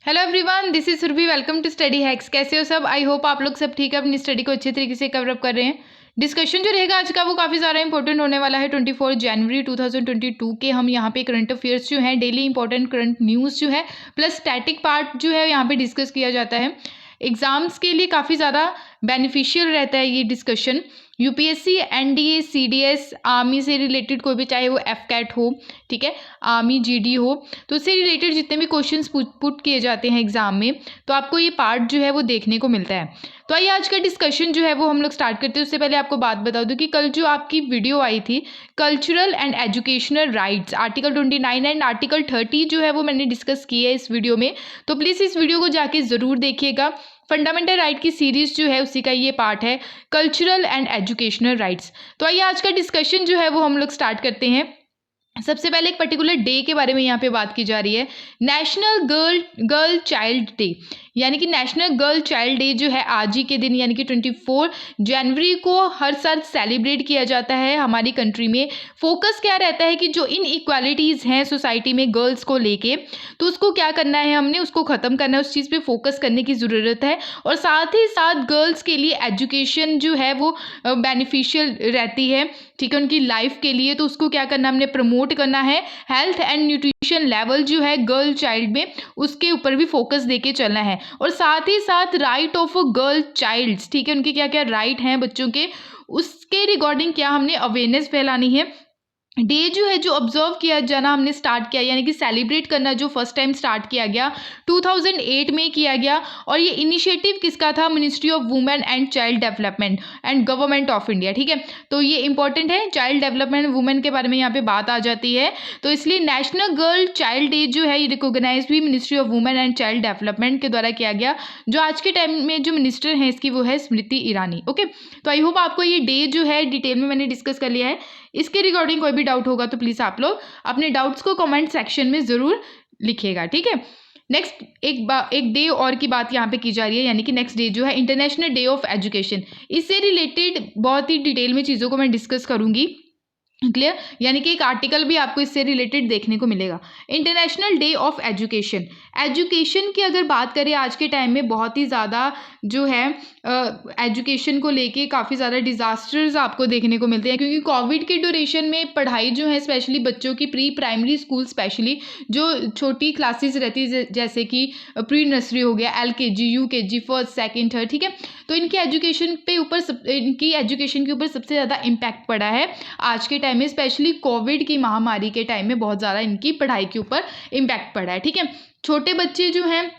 Hello everyone, this is Surabhi. Welcome to Study Hacks. कैसे हो सब? आई होप आप लोग सब ठीक है, अपनी स्टडी को अच्छे तरीके से कवर अप कर रहे हैं। डिस्कशन जो रहेगा आज का वो काफ़ी ज़्यादा इंपॉर्टेंट होने वाला है। 24 जनवरी 2022 के हम यहाँ पे करंट अफेयर्स जो है, डेली इंपॉर्टेंट करंट न्यूज़ जो है, प्लस स्टैटिक पार्ट जो है यहाँ पे डिस्कस किया जाता है। एग्जाम्स के लिए काफ़ी ज़्यादा बेनिफिशियल रहता है ये discussion. UPSC, NDA, CDS, army से रिलेटेड कोई भी, चाहे वो एफकैट हो, ठीक है, आर्मी, जीडी हो, तो उससे रिलेटेड जितने भी क्वेश्चंस पुट किए जाते हैं एग्जाम में, तो आपको ये पार्ट जो है वो देखने को मिलता है। तो आइए आज का डिस्कशन जो है वो हम लोग स्टार्ट करते हैं। उससे पहले आपको बात बता दूं कि कल जो आपकी वीडियो आई थी, cultural and educational rights, article 29 and article 30 जो है वो मैंने डिस्कस की है इस वीडियो में। तो प्लीज़ इस वीडियो को जाके ज़रूर देखिएगा। फंडामेंटल राइट की सीरीज जो है उसी का ये पार्ट है, कल्चरल एंड एजुकेशनल राइट्स। तो आइए आज का डिस्कशन जो है वो हम लोग स्टार्ट करते हैं। सबसे पहले एक पर्टिकुलर डे के बारे में यहाँ पे बात की जा रही है, नेशनल गर्ल चाइल्ड डे, यानी कि नेशनल गर्ल चाइल्ड डे जो है आज ही के दिन, यानी कि 24 जनवरी को हर साल सेलिब्रेट किया जाता है हमारी कंट्री में। फोकस क्या रहता है कि जो इन इक्वालिटीज़ हैं सोसाइटी में गर्ल्स को लेके, तो उसको क्या करना है, हमने उसको ख़त्म करना है, उस चीज़ पे फोकस करने की ज़रूरत है। और साथ ही साथ गर्ल्स के लिए एजुकेशन जो है वो बेनिफिशियल रहती है, ठीक है, उनकी लाइफ के लिए। तो उसको क्या करना, हमने प्रमोट करना है। हेल्थ एंड न्यूट्रिशन लेवल जो है गर्ल चाइल्ड में, उसके ऊपर भी फोकस देके चलना है। और साथ ही साथ right of a girl childs, ठीक है, उनके क्या क्या राइट हैं बच्चों के, उसके रिगार्डिंग क्या हमने अवेयरनेस फैलानी है। डे जो है जो ऑब्जर्व किया जाना हमने स्टार्ट किया, यानी कि सेलिब्रेट करना जो फर्स्ट टाइम स्टार्ट किया गया 2008 में किया गया। और ये इनिशिएटिव किसका था? Ministry of women and child development and government of India, ठीक है। तो ये इंपॉर्टेंट है, चाइल्ड डेवलपमेंट वुमेन के बारे में यहाँ पे बात आ जाती है। तो इसलिए नेशनल गर्ल चाइल्ड डे जो है ये रिकोगनाइज भी ministry of women and child development के द्वारा किया गया। जो आज के टाइम में जो मिनिस्टर हैं इसकी वो है स्मृति ईरानी। ओके, तो आई होप आपको ये डे जो है डिटेल में मैंने डिस्कस कर लिया है। इसके रिगार्डिंग कोई भी डाउट होगा तो प्लीज़ आप लोग अपने डाउट्स को कमेंट सेक्शन में ज़रूर लिखिएगा, ठीक है। नेक्स्ट एक डे और की बात यहाँ पे की जा रही है, यानी कि नेक्स्ट डे जो है इंटरनेशनल डे ऑफ एजुकेशन। इससे रिलेटेड बहुत ही डिटेल में चीज़ों को मैं डिस्कस करूँगी, क्लियर, यानी कि एक आर्टिकल भी आपको इससे रिलेटेड देखने को मिलेगा। International day of education, education की अगर बात करें आज के टाइम में बहुत ही ज़्यादा जो है एजुकेशन को लेके काफ़ी ज़्यादा डिज़ास्टर्स आपको देखने को मिलते हैं, क्योंकि कोविड के ड्यूरेशन में पढ़ाई जो है स्पेशली बच्चों की प्री प्राइमरी स्कूल, स्पेशली जो छोटी क्लासेस रहती है जैसे कि प्री नर्सरी हो गया, LKG, UKG, first second third, ठीक है, तो इनकी एजुकेशन पे ऊपर इनकी एजुकेशन के ऊपर सबसे ज़्यादा इम्पैक्ट पड़ा है आज के टाइम में। स्पेशली कोविड की महामारी के टाइम में बहुत ज़्यादा इनकी पढ़ाई के ऊपर इम्पैक्ट पड़ा है, ठीक है। छोटे बच्चे जो हैं,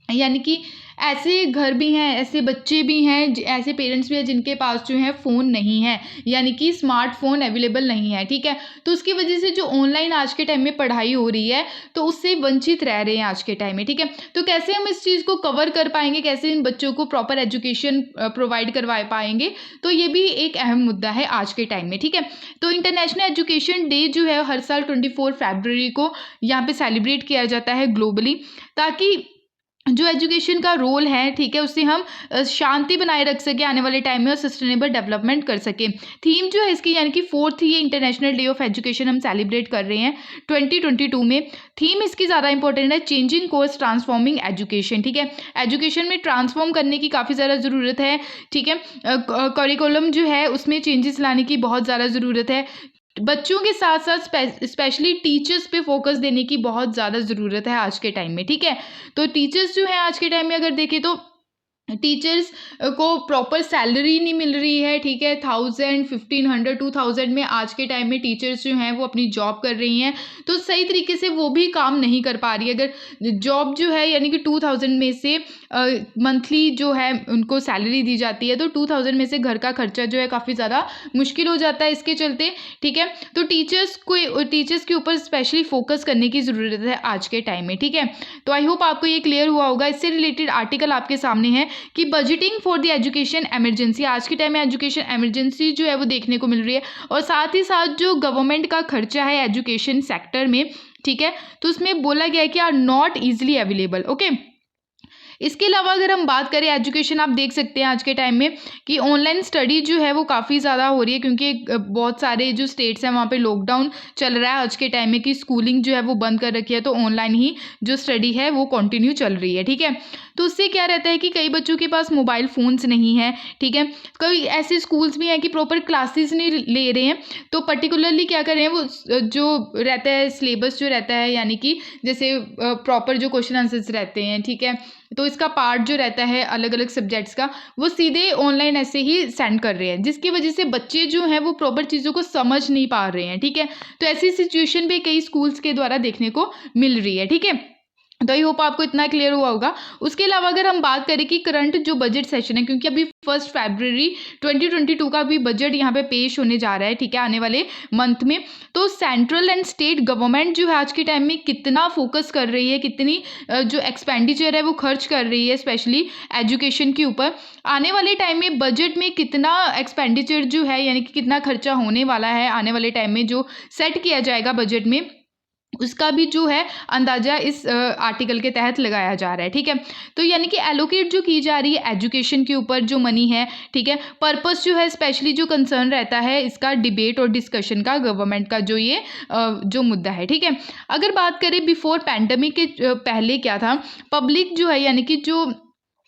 यानी कि ऐसे घर भी हैं, ऐसे बच्चे भी हैं, ऐसे पेरेंट्स भी हैं जिनके पास जो है फ़ोन नहीं है, यानी कि स्मार्टफोन अवेलेबल नहीं है, ठीक है। तो उसकी वजह से जो ऑनलाइन आज के टाइम में पढ़ाई हो रही है तो उससे वंचित रह रहे हैं आज के टाइम में, ठीक है। तो कैसे हम इस चीज़ को कवर कर पाएंगे, कैसे इन बच्चों को प्रॉपर एजुकेशन प्रोवाइड करवा पाएंगे, तो ये भी एक अहम मुद्दा है आज के टाइम में, ठीक है। तो इंटरनेशनल एजुकेशन डे जो है हर साल 24 फरवरी को यहाँ पे सेलिब्रेट किया जाता है ग्लोबली, ताकि जो एजुकेशन का रोल है, ठीक है, उससे हम शांति बनाए रख सके आने वाले टाइम में और सस्टेनेबल डेवलपमेंट कर सके। थीम जो है इसकी, यानी कि 4th ये इंटरनेशनल डे ऑफ एजुकेशन हम सेलिब्रेट कर रहे हैं 2022 में। थीम इसकी ज़्यादा इंपॉर्टेंट है, चेंजिंग कोर्स ट्रांसफॉर्मिंग एजुकेशन, ठीक है। एजुकेशन में ट्रांसफॉर्म करने की काफ़ी ज़्यादा ज़रूरत है, ठीक है। करिकुलम जो है उसमें चेंजेस लाने की बहुत ज़्यादा ज़रूरत है। बच्चों के साथ साथ स्पेशली टीचर्स पे फोकस देने की बहुत ज़्यादा ज़रूरत है आज के टाइम में, ठीक है। तो टीचर्स जो है आज के टाइम में अगर देखें तो टीचर्स को प्रॉपर सैलरी नहीं मिल रही है, ठीक है। 1000, 1500, 2000 में आज के टाइम में टीचर्स जो हैं वो अपनी जॉब कर रही हैं, तो सही तरीके से वो भी काम नहीं कर पा रही है। अगर जॉब जो है यानी कि 2000 में से मंथली जो है उनको सैलरी दी जाती है, तो 2000 में से घर का खर्चा जो है काफ़ी ज़्यादा मुश्किल हो जाता है इसके चलते, ठीक है। तो टीचर्स के ऊपर स्पेशली फोकस करने की ज़रूरत है आज के टाइम में, ठीक है। तो आई होप आपको ये क्लियर हुआ होगा। इससे रिलेटेड आर्टिकल आपके सामने है कि budgeting for the education emergency, आज के टाइम में एजुकेशन एमरजेंसी जो है वो देखने को मिल रही है। और साथ ही साथ जो गवर्नमेंट का खर्चा है एजुकेशन सेक्टर में, ठीक है, तो उसमें बोला गया है कि are not easily available, okay. इसके अलावा अगर हम बात करें एजुकेशन, आप देख सकते हैं आज के टाइम में कि ऑनलाइन स्टडी जो है वो काफ़ी ज़्यादा हो रही है, क्योंकि बहुत सारे जो स्टेट्स हैं वहाँ पे लॉकडाउन चल रहा है आज के टाइम में, कि स्कूलिंग जो है वो बंद कर रखी है, तो ऑनलाइन ही जो स्टडी है वो कंटिन्यू चल रही है। ठीक है, तो उससे क्या रहता है कि कई बच्चों के पास मोबाइल फ़ोन्स नहीं है। ठीक है, कई ऐसे स्कूल्स भी हैं कि प्रॉपर क्लासेस नहीं ले रहे हैं, तो पर्टिकुलरली क्या कर रहे हैं, वो जो रहता है सिलेबस जो रहता है, यानी कि जैसे प्रॉपर जो क्वेश्चन आंसर्स रहते हैं, ठीक है, तो इसका पार्ट जो रहता है अलग अलग सब्जेक्ट्स का, वो सीधे ऑनलाइन ऐसे ही सेंड कर रहे हैं, जिसकी वजह से बच्चे जो हैं वो प्रॉपर चीज़ों को समझ नहीं पा रहे हैं। ठीक है, तो ऐसी सिचुएशन भी कई स्कूल्स के द्वारा देखने को मिल रही है। ठीक है, तो आई होप आपको इतना क्लियर हुआ होगा। उसके अलावा अगर हम बात करें कि करंट जो बजट सेशन है, क्योंकि अभी 1 फरवरी 2022 का भी बजट यहाँ पे पेश होने जा रहा है, ठीक है, आने वाले मंथ में, तो सेंट्रल एंड स्टेट गवर्नमेंट जो है आज के टाइम में कितना फोकस कर रही है, कितनी जो एक्सपेंडिचर है वो खर्च कर रही है स्पेशली एजुकेशन के ऊपर, आने वाले टाइम में बजट में कितना एक्सपेंडिचर जो है, यानी कि कितना खर्चा होने वाला है आने वाले टाइम में जो सेट किया जाएगा बजट में, उसका भी जो है अंदाज़ा इस आर्टिकल के तहत लगाया जा रहा है। ठीक है, तो यानी कि एलोकेट जो की जा रही है एजुकेशन के ऊपर जो मनी है, ठीक है, पर्पस जो है स्पेशली जो कंसर्न रहता है इसका डिबेट और डिस्कशन का, गवर्नमेंट का जो ये जो मुद्दा है। ठीक है, अगर बात करें बिफोर पैंडमिक के पहले क्या था, पब्लिक जो है यानी कि जो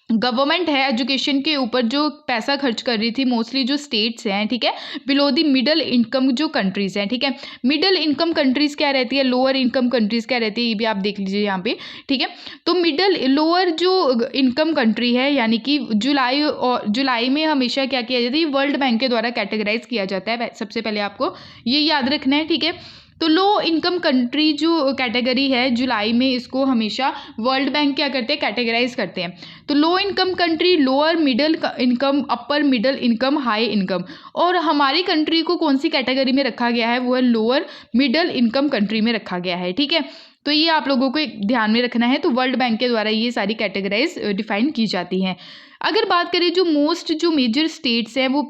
गवर्नमेंट है एजुकेशन के ऊपर जो पैसा खर्च कर रही थी, मोस्टली जो स्टेट्स हैं, ठीक है, बिलो द मिडल इनकम जो कंट्रीज़ हैं। ठीक है, मिडल इनकम कंट्रीज़ क्या रहती है, लोअर इनकम कंट्रीज़ क्या रहती है, ये भी आप देख लीजिए यहाँ पे। ठीक है, तो मिडल लोअर जो इनकम कंट्री है, यानी कि जुलाई में हमेशा क्या किया जाता है, वर्ल्ड बैंक के द्वारा कैटेगराइज किया जाता है, सबसे पहले आपको ये याद रखना है। ठीक है, तो लो इनकम कंट्री जो कैटेगरी है जुलाई में, इसको हमेशा वर्ल्ड बैंक क्या करते हैं, कैटेगराइज करते हैं। तो low income country, lower middle income, upper middle income, high income, और हमारी कंट्री को कौन सी कैटेगरी में रखा गया है, वो है लोअर मिडल इनकम कंट्री में रखा गया है। ठीक है, तो ये आप लोगों को एक ध्यान में रखना है। तो वर्ल्ड बैंक के द्वारा ये सारी कैटेगराइज डिफाइन की जाती हैं। अगर बात करें जो मोस्ट जो मेजर स्टेट्स हैं वो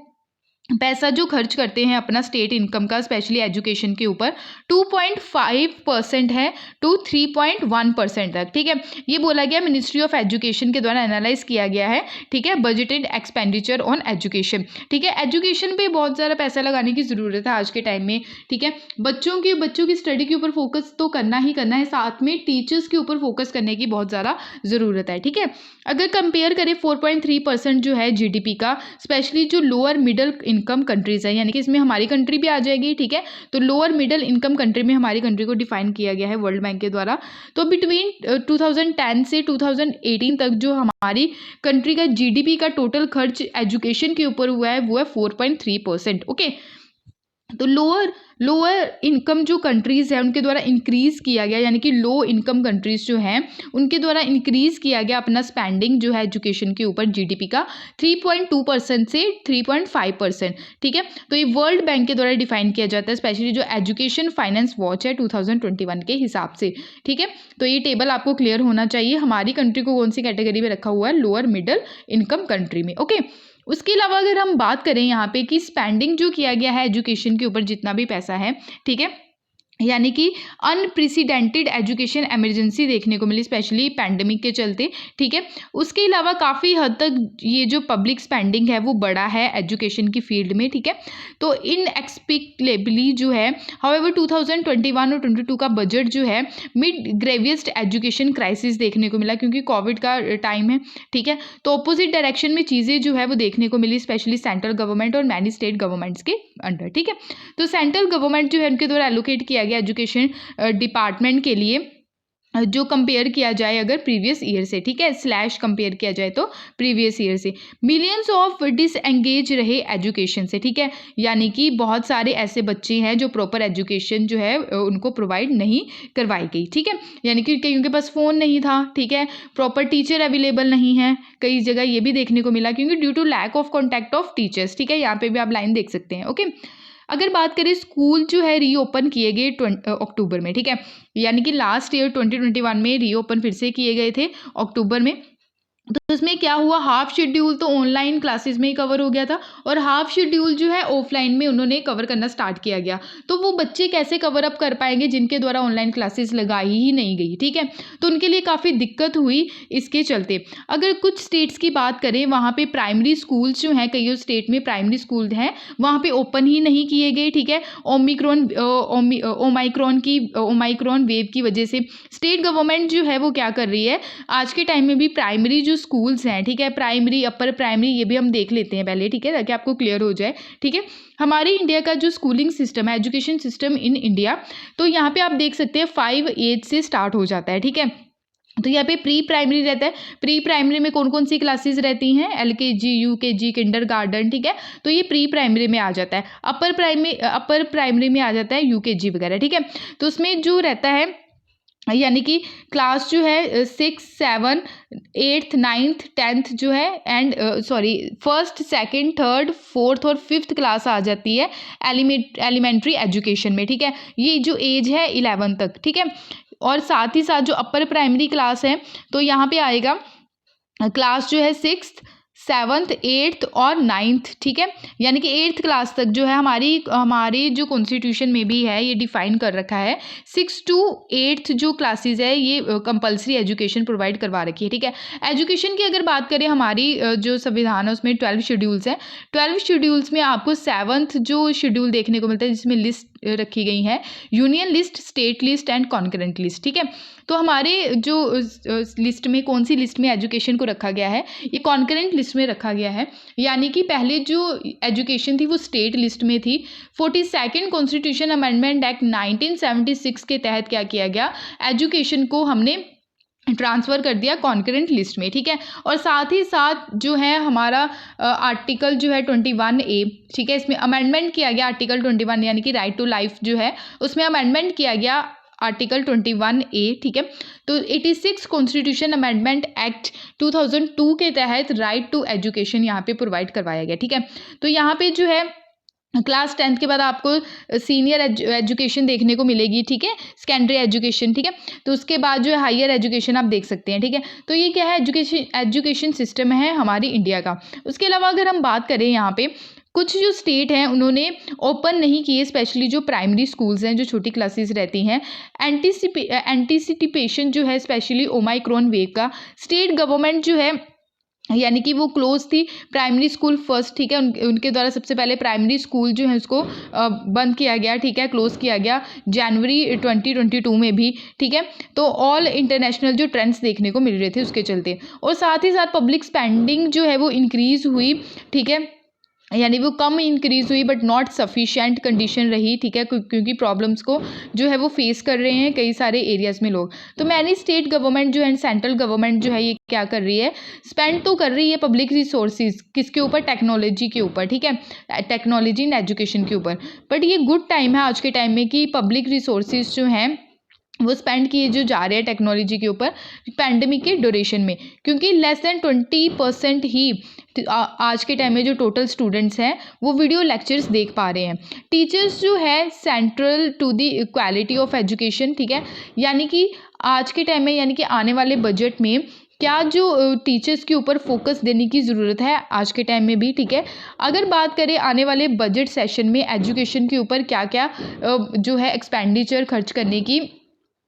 पैसा जो खर्च करते हैं अपना स्टेट इनकम का स्पेशली एजुकेशन के ऊपर, 2.5% है टू 3.1% तक। ठीक है, ये बोला गया मिनिस्ट्री ऑफ एजुकेशन के द्वारा एनालाइज किया गया है। ठीक है, बजटेड एक्सपेंडिचर ऑन एजुकेशन। ठीक है, एजुकेशन पे बहुत ज़्यादा पैसा लगाने की ज़रूरत है आज के टाइम में। ठीक है, बच्चों की स्टडी के ऊपर फोकस तो करना ही करना है, साथ में टीचर्स के ऊपर फोकस करने की बहुत ज़्यादा ज़रूरत है। ठीक है, अगर कंपेयर करें 4.3% जो है जीडीपी का, स्पेशली जो लोअर मिडल इनकम कंट्रीज़ है, यानी कि इसमें हमारी कंट्री भी आ जाएगी। ठीक है, तो लोअर मिडल इनकम कंट्री में हमारी कंट्री को डिफाइन किया गया है वर्ल्ड बैंक के द्वारा। तो बिटवीन 2010 से 2018 तक जो हमारी कंट्री का जीडीपी का टोटल खर्च एजुकेशन के ऊपर हुआ है वो है 4.3%। ओके, तो लोअर इनकम जो कंट्रीज़ हैं उनके द्वारा इंक्रीज़ किया गया, यानी कि लो इनकम कंट्रीज़ जो हैं उनके द्वारा इंक्रीज़ किया गया अपना स्पेंडिंग जो है एजुकेशन के ऊपर जीडीपी का 3.2% से 3.5%। ठीक है, तो ये वर्ल्ड बैंक के द्वारा डिफाइन किया जाता है, स्पेशली जो एजुकेशन फाइनेंस वॉच है 2021 के हिसाब से। ठीक है, तो ये टेबल आपको क्लियर होना चाहिए, हमारी कंट्री को कौन सी कैटेगरी में रखा हुआ है, लोअर मिडल इनकम कंट्री में। ओके, उसके अलावा अगर हम बात करें यहाँ पे कि स्पेंडिंग जो किया गया है एजुकेशन के ऊपर जितना भी पैसा है, ठीक है, यानी कि अनप्रेसिडेंटेड एजुकेशन इमरजेंसी देखने को मिली स्पेशली पैंडेमिक के चलते। ठीक है, उसके अलावा काफ़ी हद तक ये जो पब्लिक स्पेंडिंग है वो बढ़ा है एजुकेशन की फील्ड में। ठीक है, तो इनएक्सप्लिकेबली जो है हाउएवर 2021 और 22 का बजट जो है मिड ग्रेवियस्ट एजुकेशन क्राइसिस देखने को मिला, क्योंकि कोविड का टाइम है। ठीक है, तो अपोजिट डायरेक्शन में चीज़ें जो है वो देखने को मिली स्पेशली सेंट्रल गवर्नमेंट और मैनी स्टेट गवर्नमेंट्स के अंडर। ठीक है, तो सेंट्रल गवर्नमेंट जो है उनके द्वारा एलोकेट किया एजुकेशन डिपार्टमेंट के लिए जो कंपेयर किया जाए अगर प्रीवियस ईयर से, ठीक है, स्लैश कंपेयर किया जाए तो प्रीवियस ईयर से, मिलियंस ऑफ डिसएंगेज रहे एजुकेशन से। ठीक है, यानी कि बहुत सारे ऐसे बच्चे हैं जो प्रॉपर एजुकेशन जो है उनको प्रोवाइड नहीं करवाई गई। ठीक है, यानी कि कईयों के पास फ़ोन नहीं था, ठीक है, प्रॉपर टीचर अवेलेबल नहीं है, कई जगह ये भी देखने को मिला क्योंकि due to lack of contact of teachers. ठीक है, यहाँ पे भी आप लाइन देख सकते हैं। ओके, अगर बात करें स्कूल जो है रीओपन किए गए अक्टूबर में। ठीक है, यानी कि लास्ट ईयर 2021 में रीओपन फिर से किए गए थे अक्टूबर में। तो तो उसमें क्या हुआ, हाफ शेड्यूल तो ऑनलाइन क्लासेस में ही कवर हो गया था और हाफ शेड्यूल जो है ऑफलाइन में उन्होंने कवर करना स्टार्ट किया गया। तो वो बच्चे कैसे कवर अप कर पाएंगे जिनके द्वारा ऑनलाइन क्लासेस लगाई ही नहीं गई, ठीक है। तो उनके लिए काफ़ी दिक्कत हुई इसके चलते। अगर कुछ स्टेट्स की बात करें, वहाँ पे प्राइमरी स्कूल्स जो हैं, कई स्टेट में प्राइमरी स्कूल हैं, वहाँ पे ओपन ही नहीं किए गए, ठीक है। ओमाइक्रॉन वेव की वजह से स्टेट गवर्नमेंट जो है वो क्या कर रही है, आज के टाइम में भी प्राइमरी जो स्कूल्स हैं, ठीक है, प्राइमरी अपर प्राइमरी, ये भी हम देख लेते हैं पहले, ठीक है, ताकि आपको क्लियर हो जाए, ठीक है। हमारी इंडिया का जो स्कूलिंग सिस्टम है, एजुकेशन सिस्टम इन इंडिया, तो यहाँ पे आप देख सकते हैं 5 एज से स्टार्ट हो जाता है, ठीक है। तो यहाँ पे प्री प्राइमरी रहता है। प्री प्राइमरी में कौन कौन सी क्लासेस रहती हैं, LKG, UKG, किंडरगार्टन, ठीक है। तो ये प्री प्राइमरी में आ जाता है। अपर प्राइमरी में आ जाता है UKG वगैरह, ठीक है। तो उसमें जो रहता है, यानी कि क्लास जो है 6, 7, 8th, 9th, 10th जो है, and first, second, third, fourth और फिफ्थ क्लास आ जाती है एलिमेंट्री एजुकेशन में, ठीक है। ये जो एज है 11 तक, ठीक है। और साथ ही साथ जो अपर प्राइमरी क्लास है, तो यहाँ पे आएगा क्लास जो है 6th, 7th, 8th और 9th, ठीक है। यानी कि 8th क्लास तक जो है हमारी जो कॉन्स्टिट्यूशन में भी है, ये डिफाइन कर रखा है 6 to 8th जो क्लासेस है ये कंपलसरी एजुकेशन प्रोवाइड करवा रखी है, ठीक है। एजुकेशन की अगर बात करें, हमारी जो संविधान है उसमें 12 शेड्यूल्स हैं। 12 शेड्यूल्स में आपको 7th जो शेड्यूल देखने को मिलता है, जिसमें लिस्ट रखी गई है, union list, state list and concurrent list, ठीक है। तो हमारे जो लिस्ट में, कौन सी लिस्ट में एजुकेशन को रखा गया है, ये कॉन्करेंट लिस्ट में रखा गया है। यानी कि पहले जो एजुकेशन थी वो स्टेट लिस्ट में थी। 42nd कॉन्स्टिट्यूशन अमेंडमेंट एक्ट 1976 के तहत क्या किया गया, एजुकेशन को हमने ट्रांसफ़र कर दिया कॉन्करेंट लिस्ट में, ठीक है। और साथ ही साथ जो है हमारा आर्टिकल जो है 21A, ठीक है, इसमें अमेंडमेंट किया गया आर्टिकल 21, यानी कि राइट टू लाइफ जो है उसमें अमेंडमेंट किया गया आर्टिकल 21A, ठीक है। तो 86 कॉन्स्टिट्यूशन अमेंडमेंट एक्ट 2002 के तहत राइट टू एजुकेशन यहाँ पे प्रोवाइड करवाया गया, ठीक है। तो यहाँ पे जो है क्लास 10th के बाद आपको सीनियर एजुकेशन देखने को मिलेगी, ठीक है, सेकेंडरी एजुकेशन, ठीक है। तो उसके बाद जो है हायर एजुकेशन आप देख सकते हैं, ठीक है। तो ये क्या है, एजुकेशन सिस्टम है हमारी इंडिया का। उसके अलावा अगर हम बात करें, यहाँ पे कुछ जो स्टेट हैं उन्होंने ओपन नहीं किए, स्पेशली जो प्राइमरी स्कूल्स हैं, जो छोटी क्लासेस रहती हैं। एंटीसिपेशन जो है स्पेशली ओमाइक्रॉन वेव का, स्टेट गवर्नमेंट जो है, यानी कि वो क्लोज थी प्राइमरी स्कूल फर्स्ट, ठीक है। उनके द्वारा सबसे पहले प्राइमरी स्कूल जो है उसको बंद किया गया, ठीक है, क्लोज किया गया जनवरी 2022 में भी, ठीक है। तो ऑल इंटरनेशनल जो ट्रेंड्स देखने को मिल रहे थे उसके चलते, और साथ ही साथ पब्लिक स्पेंडिंग जो है वो इंक्रीज़ हुई, ठीक है, यानी वो कम इंक्रीज़ हुई बट नॉट सफिशिएंट कंडीशन रही, ठीक है, क्योंकि प्रॉब्लम्स को जो है वो फेस कर रहे हैं कई सारे एरियाज़ में लोग। तो मैनी स्टेट गवर्नमेंट जो है, सेंट्रल गवर्नमेंट जो है, ये क्या कर रही है, स्पेंड तो कर रही है पब्लिक रिसोर्सेज, किसके ऊपर, टेक्नोलॉजी के ऊपर, ठीक है, टेक्नोलॉजी एंड एजुकेशन के ऊपर। बट ये गुड टाइम है आज के टाइम में कि पब्लिक रिसोर्सेज जो हैं वो स्पेंड किए जो जा रहे हैं टेक्नोलॉजी के ऊपर पैंडेमिक के ड्यूरेशन में, क्योंकि लेस देन 20% ही आज के टाइम में जो टोटल स्टूडेंट्स हैं वो वीडियो लेक्चर्स देख पा रहे हैं। टीचर्स जो है central to the quality of education, ठीक है, यानी कि आज के टाइम में, यानी कि आने वाले बजट में क्या जो टीचर्स के ऊपर फोकस देने की ज़रूरत है आज के टाइम में भी, ठीक है। अगर बात करें आने वाले बजट सेशन में एजुकेशन के ऊपर क्या क्या जो है एक्सपेंडिचर खर्च करने की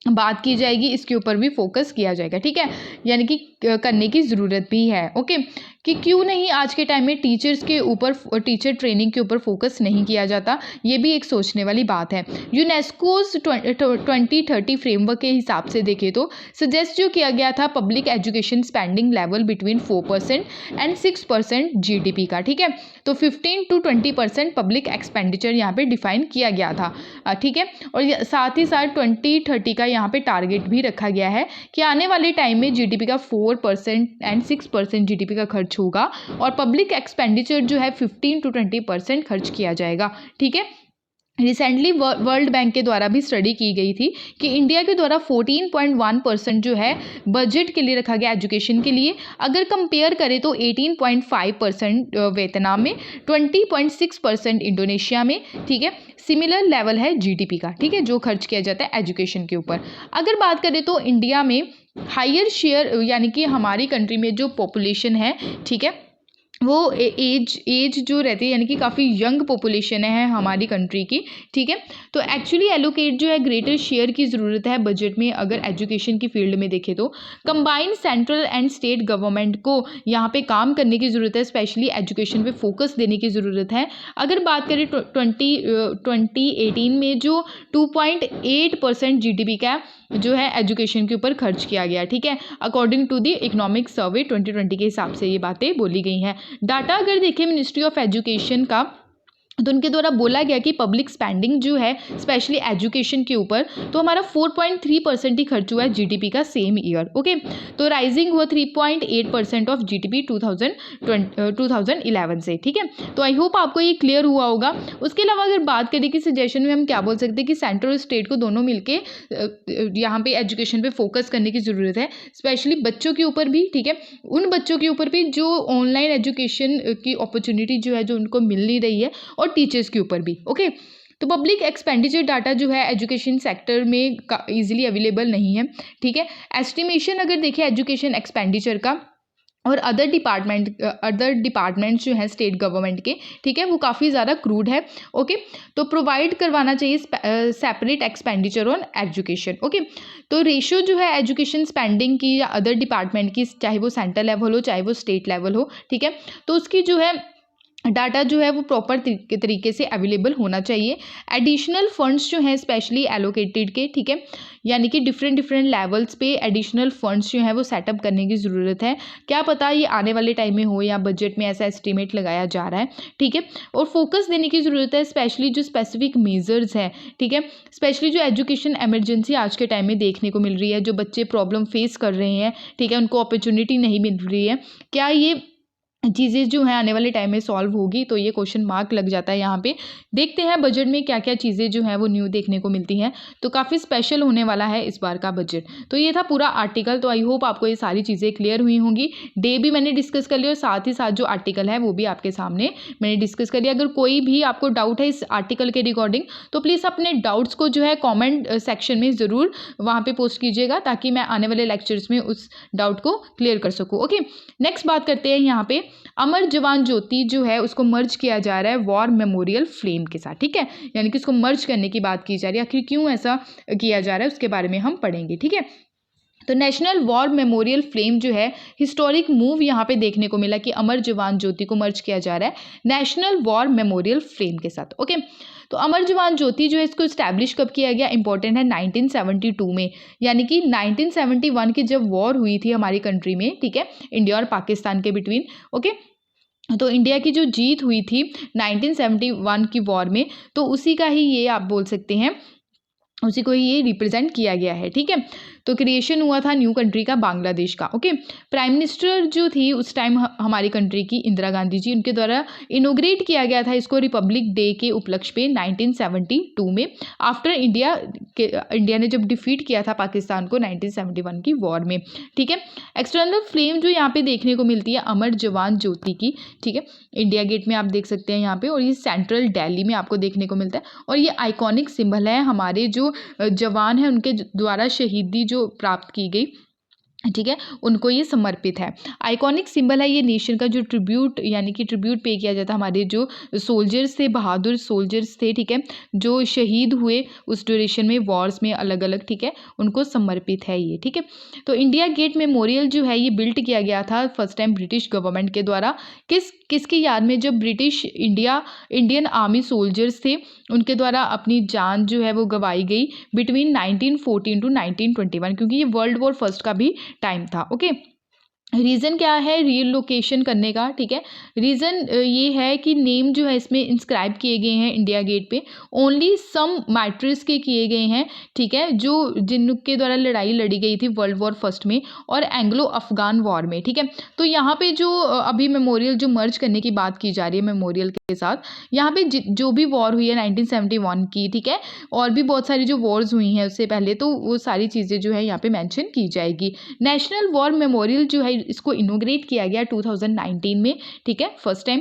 बात की जाएगी, इसके ऊपर भी फोकस किया जाएगा, ठीक है, यानी कि करने की ज़रूरत भी है, ओके। कि क्यों नहीं आज के टाइम में टीचर्स के ऊपर, टीचर ट्रेनिंग के ऊपर फोकस नहीं किया जाता, ये भी एक सोचने वाली बात है। यूनेस्कोस 2030 फ्रेमवर्क के हिसाब से देखें तो सजेस्ट जो किया गया था public education spending level between 4% and 6% GDP का, ठीक है। तो 15 to 20% पब्लिक एक्सपेंडिचर यहाँ पे डिफाइन किया गया था, ठीक है। और साथ ही साथ 2030 का यहाँ पे टारगेट भी रखा गया है कि आने वाले टाइम में GDP का 4% एंड 6% GDP का खर्च होगा, और पब्लिक एक्सपेंडिचर जो है 15 to 20% खर्च किया जाएगा, ठीक है। रिसेंटली वर्ल्ड बैंक के द्वारा भी स्टडी की गई थी कि इंडिया के द्वारा 14.1% जो है बजट के लिए रखा गया एजुकेशन के लिए। अगर कंपेयर करें तो 18.5% वियतनाम में, 20.6% इंडोनेशिया में, ठीक है। सिमिलर लेवल है जीडीपी का, ठीक है, जो खर्च किया जाता है एजुकेशन के ऊपर। अगर बात करें तो इंडिया में हायर शेयर यानी कि हमारी कंट्री में जो पॉपुलेशन है, ठीक है, वो एज जो रहती है यानी कि काफ़ी यंग पॉपुलेशन है हमारी कंट्री की, ठीक है। तो एक्चुअली एलोकेट जो है ग्रेटर शेयर की ज़रूरत है बजट में अगर एजुकेशन की फील्ड में देखें तो। Combined central and state government को यहाँ पे काम करने की ज़रूरत है, स्पेशली एजुकेशन पे फोकस देने की ज़रूरत है। अगर बात करें 2018 में जो 2.8% जीडीपी का जो है एजुकेशन के ऊपर खर्च किया गया, ठीक है, according to the economic survey 2020 के हिसाब से ये बातें बोली गई हैं। डाटा अगर देखें मिनिस्ट्री ऑफ एजुकेशन का, तो उनके द्वारा बोला गया कि पब्लिक स्पेंडिंग जो है स्पेशली एजुकेशन के ऊपर, तो हमारा 4.3% ही खर्च हुआ है जीडीपी का सेम ईयर, ओके। तो राइजिंग हुआ 3.8% ऑफ जीडीपी 2011 से, ठीक है। तो आई होप आपको ये क्लियर हुआ होगा। उसके अलावा अगर बात करें कि सजेशन में हम क्या बोल सकते हैं कि सेंट्रल और स्टेट को दोनों मिलके यहाँ पे एजुकेशन पे फोकस करने की ज़रूरत है, स्पेशली बच्चों के ऊपर भी, ठीक है, उन बच्चों के ऊपर भी जो ऑनलाइन एजुकेशन की अपॉर्चुनिटी जो है जो उनको मिल नहीं रही है, और टीचर्स के ऊपर भी, ओके। तो पब्लिक एक्सपेंडिचर डाटा जो है एजुकेशन सेक्टर में इजीली अवेलेबल नहीं है, ठीक है। एस्टिमेशन अगर देखें एजुकेशन एक्सपेंडिचर का और अदर डिपार्टमेंट्स जो हैं स्टेट गवर्नमेंट के, ठीक है, वो काफ़ी ज़्यादा क्रूड है, ओके। तो प्रोवाइड करवाना चाहिए separate expenditure on education, okay. तो रेशियो जो है एजुकेशन स्पेंडिंग की या अदर डिपार्टमेंट की, चाहे वो सेंट्रल लेवल हो चाहे वो स्टेट लेवल हो, ठीक है, तो उसकी जो है डाटा जो है वो प्रॉपर तरीके से अवेलेबल होना चाहिए। एडिशनल फंड्स जो हैं स्पेशली एलोकेटेड के, ठीक है, यानी कि डिफरेंट लेवल्स पे एडिशनल फंड्स जो हैं वो सेटअप करने की ज़रूरत है। क्या पता ये आने वाले टाइम में हो या बजट में ऐसा एस्टिमेट लगाया जा रहा है, ठीक है। और फोकस देने की ज़रूरत है स्पेशली जो स्पेसिफिक मेजर्स हैं, ठीक है, स्पेशली जो एजुकेशन एमरजेंसी आज के टाइम में देखने को मिल रही है, जो बच्चे प्रॉब्लम फेस कर रहे हैं, ठीक है, उनको अपॉर्चुनिटी नहीं मिल रही है, क्या ये चीज़ें जो हैं आने वाले टाइम में सॉल्व होगी, तो ये क्वेश्चन मार्क लग जाता है यहाँ पे। देखते हैं बजट में क्या क्या चीज़ें जो हैं वो न्यू देखने को मिलती हैं, तो काफ़ी स्पेशल होने वाला है इस बार का बजट। तो ये था पूरा आर्टिकल, तो आई होप आपको ये सारी चीज़ें क्लियर हुई होंगी। डे भी मैंने डिस्कस कर लिया और साथ ही साथ जो आर्टिकल है वो भी आपके सामने मैंने डिस्कस कर लिया। अगर कोई भी आपको डाउट है इस आर्टिकल के रिगार्डिंग, तो प्लीज़ अपने डाउट्स को जो है कॉमेंट सेक्शन में ज़रूर वहाँ पर पोस्ट कीजिएगा, ताकि मैं आने वाले लेक्चर्स में उस डाउट को क्लियर कर सकूँ, ओके। नेक्स्ट बात करते हैं यहाँ पे अमर जवान ज्योति जो है उसको मर्ज किया जा रहा है वॉर मेमोरियल फ्लेम के साथ, ठीक है, यानी कि उसको मर्ज करने की बात की जा रही है। आखिर क्यों ऐसा किया जा रहा है उसके बारे में हम पढ़ेंगे, ठीक है। तो नेशनल वॉर मेमोरियल फ्लेम जो है हिस्टोरिक मूव यहाँ पे देखने को मिला कि अमर जवान ज्योति को मर्ज किया जा रहा है नेशनल वॉर मेमोरियल फ्लेम के साथ, ओके। तो अमर जवान ज्योति जो है इसको इस्टेब्लिश कब किया गया, इंपॉर्टेंट है, 1972 में, यानी कि 1971 की जब वॉर हुई थी हमारी कंट्री में, ठीक है, इंडिया और पाकिस्तान के बिटवीन, ओके। तो इंडिया की जो जीत हुई थी 1971 की वॉर में, तो उसी का ही ये आप बोल सकते हैं, उसी को ही ये रिप्रेजेंट किया गया है, ठीक है। तो क्रिएशन हुआ था न्यू कंट्री का, बांग्लादेश का, ओके। प्राइम मिनिस्टर जो थी उस टाइम हमारी कंट्री की इंदिरा गांधी जी, उनके द्वारा इनोग्रेट किया गया था इसको रिपब्लिक डे के उपलक्ष्य पे 1972 में, आफ्टर इंडिया ने जब डिफीट किया था पाकिस्तान को 1971 की वॉर में, ठीक है। एक्सटर्नल फ्लेम जो यहाँ पे देखने को मिलती है अमर जवान ज्योति की, ठीक है, इंडिया गेट में आप देख सकते हैं यहाँ पे, और ये सेंट्रल दिल्ली में आपको देखने को मिलता है, और ये आइकॉनिक सिंबल है हमारे जो जवान हैं उनके द्वारा शहीदी जो प्राप्त की गई, ठीक है, उनको ये समर्पित है। आइकॉनिक सिंबल है ये नेशन का, जो ट्रिब्यूट यानी कि ट्रिब्यूट पे किया जाता है हमारे जो सोल्जर्स थे, बहादुर सोल्जर्स थे, ठीक है, जो शहीद हुए उस ड्यूरेशन में वॉर्स में अलग अलग, ठीक है, उनको समर्पित है ये, ठीक है। तो इंडिया गेट मेमोरियल जो है ये बिल्ट किया गया था फर्स्ट टाइम ब्रिटिश गवर्नमेंट के द्वारा, किसकी याद में, जब ब्रिटिश इंडियन आर्मी सोल्जर्स थे उनके द्वारा अपनी जान जो है वो गंवाई गई बिटवीन 1914 टू 1921, क्योंकि ये वर्ल्ड वॉर फर्स्ट का भी टाइम था, ओके। रीज़न क्या है रीलोकेशन करने का, ठीक है। रीज़न ये है कि नेम जो है इसमें इंस्क्राइब किए गए हैं इंडिया गेट पे, ओनली सम मैट्रिक्स के किए गए हैं, ठीक है, जो जिनके द्वारा लड़ाई लड़ी गई थी वर्ल्ड वॉर फर्स्ट में और एंग्लो अफगान वॉर में, ठीक है। तो यहाँ पे जो अभी मेमोरियल जो मर्ज करने की बात की जा रही है मेमोरियल के साथ, यहाँ पे जो भी वॉर हुई है 1971 की, ठीक है, और भी बहुत सारी जो वॉर्स हुई हैं उससे पहले, तो वो सारी चीज़ें जो है यहाँ पे मेंशन की जाएगी। नेशनल वॉर मेमोरियल जो है इसको इनोग्रेट किया गया 2019 में, ठीक है, फर्स्ट टाइम।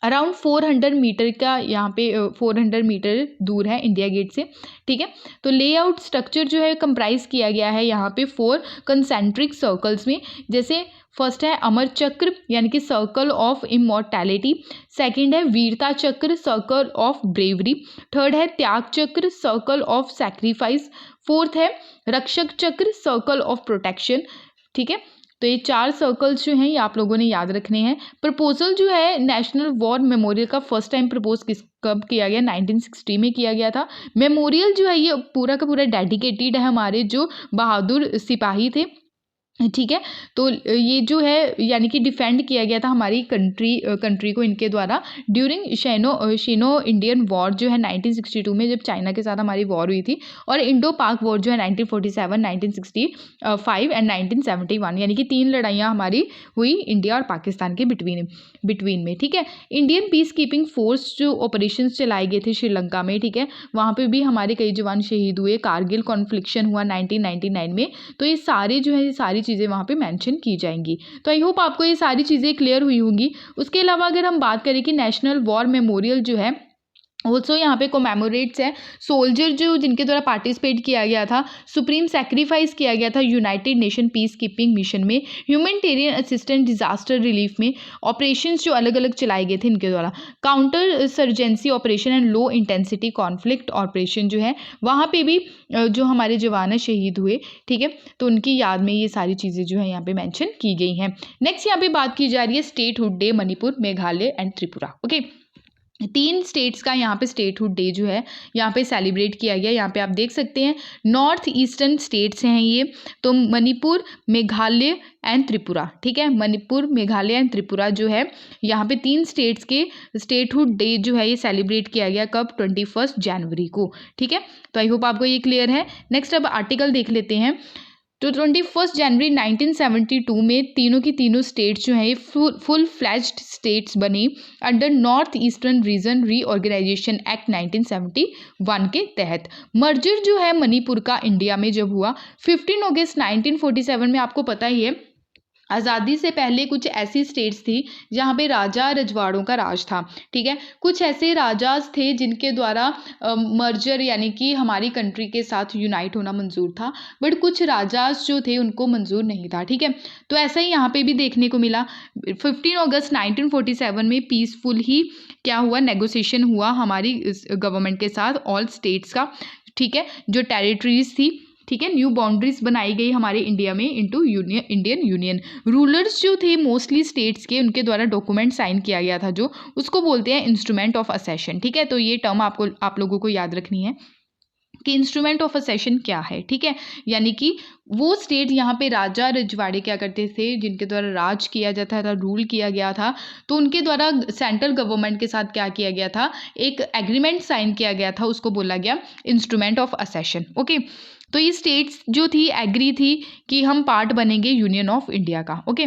अराउंड 400 मीटर का यहाँ पे 400 मीटर दूर है इंडिया गेट से, ठीक है। तो लेआउट स्ट्रक्चर जो है कंप्राइज किया गया है यहाँ पे 4 कंसेंट्रिक सर्कल्स में। जैसे फर्स्ट है अमर चक्र यानी कि सर्कल ऑफ इमॉर्टैलिटी, सेकंड है वीरता चक्र सर्कल ऑफ ब्रेवरी, थर्ड है त्याग चक्र सर्कल ऑफ सैक्रिफाइस, फोर्थ है रक्षक चक्र सर्कल ऑफ प्रोटेक्शन, ठीक है। तो ये 4 सर्कल्स जो हैं ये आप लोगों ने याद रखने हैं। प्रपोजल जो है नेशनल वॉर मेमोरियल का फर्स्ट टाइम प्रपोज कब किया गया, 1960 में किया गया था। मेमोरियल जो है ये पूरा का पूरा डेडिकेटेड है हमारे जो बहादुर सिपाही थे, ठीक है। तो ये जो है यानी कि डिफेंड किया गया था हमारी कंट्री को इनके द्वारा ड्यूरिंग शिनो इंडियन वॉर जो है 1962 में, जब चाइना के साथ हमारी वॉर हुई थी, और इंडो पाक वॉर जो है 1947, 1965 एंड 1971, यानी कि 3 लड़ाइयाँ हमारी हुई इंडिया और पाकिस्तान के बिटवीन में, ठीक है। इंडियन पीस कीपिंग फोर्स जो ऑपरेशन चलाए गए थे श्रीलंका में, ठीक है, वहाँ पे भी हमारे कई जवान शहीद हुए। कारगिल कॉन्फ्लिक्शन हुआ 1999 में। तो ये सारे जो है ये सारी चीज़ें वहाँ पे मेंशन की जाएंगी। तो आई होप आपको ये सारी चीज़ें क्लियर हुई होंगी। उसके अलावा अगर हम बात करें कि नेशनल वॉर मेमोरियल जो है ऑल्सो यहाँ पे कोमेमोरेट्स है सोल्जर जो जिनके द्वारा पार्टिसिपेट किया गया था, सुप्रीम सेक्रीफाइस किया गया था United Nation peace keeping mission में, ह्यूमैनिटेरियन असिस्टेंट डिजास्टर रिलीफ में, ऑपरेशंस जो अलग अलग चलाए गए थे इनके द्वारा, counter surgency operation and low intensity conflict operation जो है वहाँ पे भी जो हमारे जवान शहीद हुए, ठीक है, तो उनकी याद में ये सारी चीज़ें जो है यहाँ पे मेंशन की गई हैं। नेक्स्ट यहाँ पे बात की जा रही है statehood day Manipur, Meghalaya and Tripura. Okay, 3 states का यहाँ पे स्टेटहुड डे जो है यहाँ पे सेलिब्रेट किया गया। यहाँ पे आप देख सकते हैं नॉर्थ ईस्टर्न स्टेट्स हैं ये, तो मणिपुर, मेघालय एंड त्रिपुरा, ठीक है। मणिपुर, मेघालय एंड त्रिपुरा जो है यहाँ पे 3 स्टेट्स के स्टेटहुड डे जो है ये सेलिब्रेट किया गया कब, 21 जनवरी को, ठीक है। तो आई होप आपको ये क्लियर है। नेक्स्ट अब आर्टिकल देख लेते हैं। तो 21 जनवरी 1972 में तीनों की तीनों स्टेट्स जो हैं ये फुल फ्लैज्ड स्टेट्स बनी under north eastern region reorganisation act 1971 के तहत। मर्जर जो है मणिपुर का इंडिया में जब हुआ 15 अगस्त 1947 में, आपको पता ही है आज़ादी से पहले कुछ ऐसी स्टेट्स थी जहाँ पे राजा रजवाड़ों का राज था, ठीक है। कुछ ऐसे राजाज थे जिनके द्वारा मर्जर यानी कि हमारी कंट्री के साथ यूनाइट होना मंजूर था, बट कुछ राजाज जो थे उनको मंजूर नहीं था, ठीक है। तो ऐसा ही यहाँ पे भी देखने को मिला। 15 अगस्त 1947 में पीसफुल ही क्या हुआ, नेगोशिएशन हुआ हमारी गवर्नमेंट के साथ ऑल स्टेट्स का, ठीक है, जो टेरिटरीज थी, ठीक है। न्यू बाउंड्रीज बनाई गई हमारे इंडिया में इनटू इंडियन यूनियन। रूलर्स जो थे मोस्टली स्टेट्स के, उनके द्वारा डॉक्यूमेंट साइन किया गया था जो, उसको बोलते हैं इंस्ट्रूमेंट ऑफ असेशन, ठीक है। तो ये टर्म आप लोगों को याद रखनी है कि इंस्ट्रूमेंट ऑफ असेशन क्या है, ठीक है। यानी कि वो स्टेट यहाँ पे राजा रजवाड़े क्या करते थे जिनके द्वारा राज किया जाता था, रूल किया गया था, तो उनके द्वारा सेंट्रल गवर्नमेंट के साथ क्या किया गया था, एक एग्रीमेंट साइन किया गया था, उसको बोला गया इंस्ट्रूमेंट ऑफ असेशन। ओके, तो ये स्टेट्स जो थी एग्री थी कि हम पार्ट बनेंगे यूनियन ऑफ इंडिया का। ओके,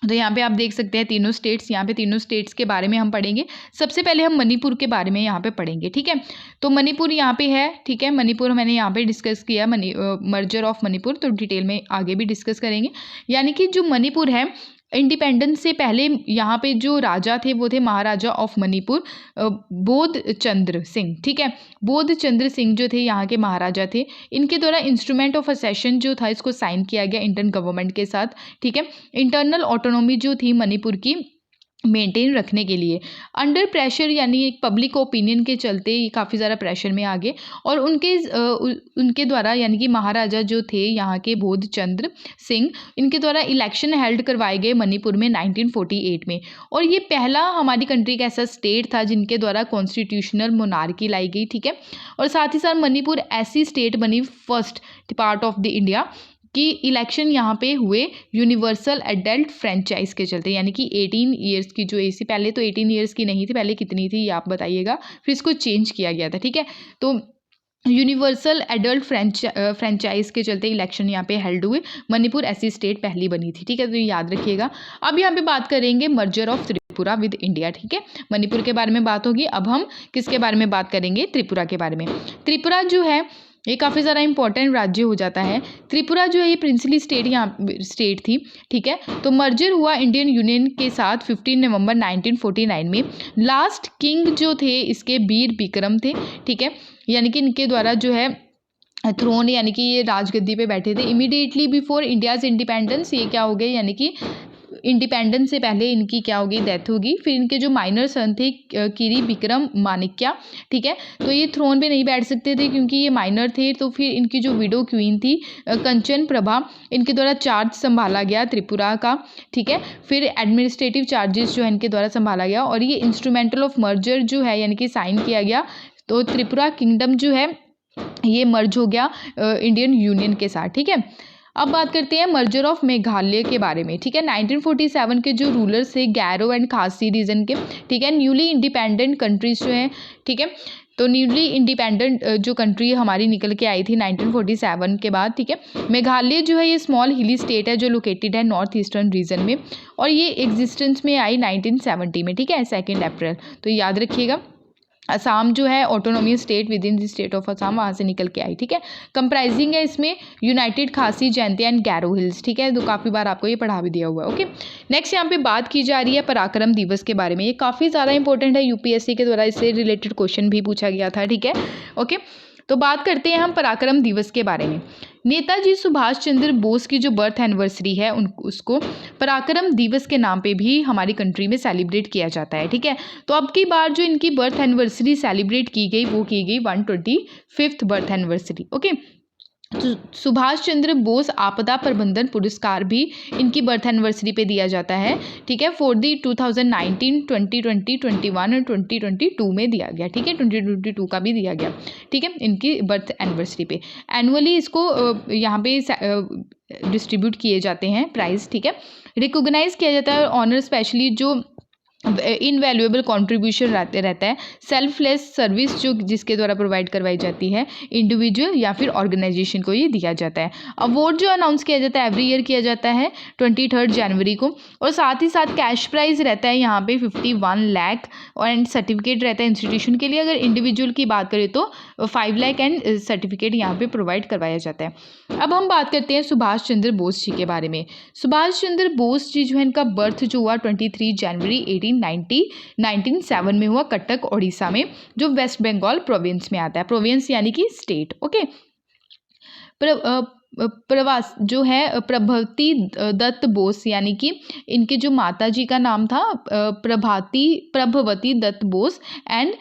तो यहाँ पे आप देख सकते हैं तीनों स्टेट्स, यहाँ पे तीनों स्टेट्स के बारे में हम पढ़ेंगे। सबसे पहले हम मणिपुर के बारे में यहाँ पे पढ़ेंगे, ठीक है। तो मणिपुर यहाँ पे है, ठीक है। मणिपुर मैंने यहाँ पे डिस्कस किया, मर्जर ऑफ मणिपुर, तो डिटेल में आगे भी डिस्कस करेंगे। यानी कि जो मणिपुर है, इंडिपेंडेंस से पहले यहाँ पे जो राजा थे वो थे महाराजा ऑफ मणिपुर बोध चंद्र सिंह, ठीक है। बोध चंद्र सिंह जो थे यहाँ के महाराजा थे। इनके द्वारा इंस्ट्रूमेंट ऑफ असेशन जो था इसको साइन किया गया इंडियन गवर्नमेंट के साथ, ठीक है। इंटरनल ऑटोनॉमी जो थी मणिपुर की मेंटेन रखने के लिए, अंडर प्रेशर यानी एक पब्लिक ओपिनियन के चलते ये काफ़ी ज़्यादा प्रेशर में आ गए, और उनके द्वारा यानी कि महाराजा जो थे यहाँ के बोधचंद्र सिंह, इनके द्वारा इलेक्शन हेल्ड करवाए गए मणिपुर में 1948 में। और ये पहला हमारी कंट्री का ऐसा स्टेट था जिनके द्वारा कॉन्स्टिट्यूशनल मोनार्की लाई गई, ठीक है। और साथ ही साथ मणिपुर ऐसी स्टेट बनी first part of the India कि इलेक्शन यहाँ पे हुए यूनिवर्सल एडल्ट फ्रेंचाइज के चलते, यानी कि 18 ईयर्स की जो एज थी, पहले तो 18 ईयर्स की नहीं थी, पहले कितनी थी ये आप बताइएगा, फिर इसको चेंज किया गया था, ठीक है। तो यूनिवर्सल एडल्ट फ्रेंचाइज के चलते इलेक्शन यहाँ पे हेल्ड हुए। मणिपुर ऐसी स्टेट पहली बनी थी, ठीक है, तो ये याद रखिएगा। अब यहाँ पे बात करेंगे merger of Tripura with India, ठीक है। मणिपुर के बारे में बात होगी, अब हम किसके बारे में बात करेंगे, त्रिपुरा के बारे में। त्रिपुरा जो है ये काफ़ी ज़्यादा इंपॉर्टेंट राज्य हो जाता है। त्रिपुरा जो है ये प्रिंसली स्टेट यहाँ स्टेट थी, ठीक है। तो मर्जर हुआ इंडियन यूनियन के साथ 15 नवंबर 1949 में। लास्ट किंग जो थे इसके वीर विक्रम थे, ठीक है, यानी कि इनके द्वारा जो है थ्रोन, यानी कि ये राजगद्दी पे बैठे थे इमीडिएटली बिफोर इंडियाज़ इंडिपेंडेंस। ये क्या हो गए, यानी कि इंडिपेंडेंस से पहले इनकी क्या होगी, डेथ होगी। फिर इनके जो माइनर सन थे किरी विक्रम माणिक्या, ठीक है, तो ये थ्रोन पे नहीं बैठ सकते थे क्योंकि ये माइनर थे। तो फिर इनकी जो विडो क्वीन थी कंचन प्रभा, इनके द्वारा चार्ज संभाला गया त्रिपुरा का, ठीक है। फिर एडमिनिस्ट्रेटिव चार्जेस जो है इनके द्वारा संभाला गया और ये इंस्ट्रूमेंटल ऑफ मर्जर जो है यानी कि साइन किया गया। तो त्रिपुरा किंगडम जो है ये मर्ज हो गया इंडियन यूनियन के साथ, ठीक है। अब बात करते हैं मर्जर ऑफ मेघालय के बारे में, ठीक है। 1947 के जो रूलर्स थे गैरो एंड खासी रीजन के, ठीक है, न्यूली इंडिपेंडेंट कंट्रीज जो हैं, ठीक है। तो न्यूली इंडिपेंडेंट जो कंट्री हमारी निकल के आई थी 1947 के बाद, ठीक है। मेघालय जो है ये स्मॉल हिली स्टेट है जो लोकेटेड है नॉर्थ ईस्टर्न रीजन में और ये एग्जिस्टेंस में आई 1970 में, ठीक है, 2 अप्रैल। तो याद रखिएगा। असम जो है autonomy state with in the state of Assam, वहाँ से निकल के आई, ठीक है। कंप्राइजिंग है इसमें यूनाइटेड खासी जयंती एंड गैरो हिल्स, ठीक है। तो काफ़ी बार आपको ये पढ़ा भी दिया हुआ है, ओके। नेक्स्ट यहाँ पे बात की जा रही है पराक्रम दिवस के बारे में। ये काफ़ी ज़्यादा इंपॉर्टेंट है, यूपीएससी के द्वारा इससे रिलेटेड क्वेश्चन भी पूछा गया था, ठीक है, ओके। तो बात करते हैं हम पराक्रम दिवस के बारे में। नेताजी सुभाष चंद्र बोस की जो बर्थ एनिवर्सरी है उसको पराक्रम दिवस के नाम पे भी हमारी कंट्री में सेलिब्रेट किया जाता है, ठीक है। तो अब की बार जो इनकी बर्थ एनिवर्सरी सेलिब्रेट की गई वो की गई 125th बर्थ एनिवर्सरी, ओके। तो सुभाष चंद्र बोस आपदा प्रबंधन पुरस्कार भी इनकी बर्थ एनिवर्सरी पे दिया जाता है, ठीक है। फॉर दी 2019, 2020, 21 और 2022 में दिया गया, ठीक है। 2022 का भी दिया गया, ठीक है, इनकी बर्थ एनिवर्सरी पे। एनुअली इसको यहाँ पे डिस्ट्रीब्यूट किए जाते हैं प्राइज़, ठीक है। रिकोगनाइज किया जाता है ऑनर स्पेशली जो इनवैल्यूएबल कंट्रीब्यूशन रहता है, सेल्फलेस सर्विस जो जिसके द्वारा प्रोवाइड करवाई जाती है इंडिविजुअल या फिर ऑर्गेनाइजेशन को ये दिया जाता है। अवार्ड जो अनाउंस किया जाता है एवरी ईयर किया जाता है 23 जनवरी को और साथ ही साथ कैश प्राइज रहता है यहाँ पे 51 लाख एंड सर्टिफिकेट रहता है इंस्टीट्यूशन के लिए। अगर इंडिविजुअल की बात करें तो 5 लाख एंड सर्टिफिकेट यहाँ पे प्रोवाइड करवाया जाता है। अब हम बात करते हैं सुभाष चंद्र बोस जी के बारे में। सुभाष चंद्र बोस जी जो है इनका बर्थ जो हुआ 23 जनवरी 1907 में हुआ कटक ओडिशा में, जो वेस्ट बंगाल प्रोविंस में आता है। प्रोविंस यानी कि स्टेट, ओके। प्रवास जो है प्रभवती दत्त बोस, यानी कि इनके जो माता जी का नाम था प्रभवती दत्त बोस एंड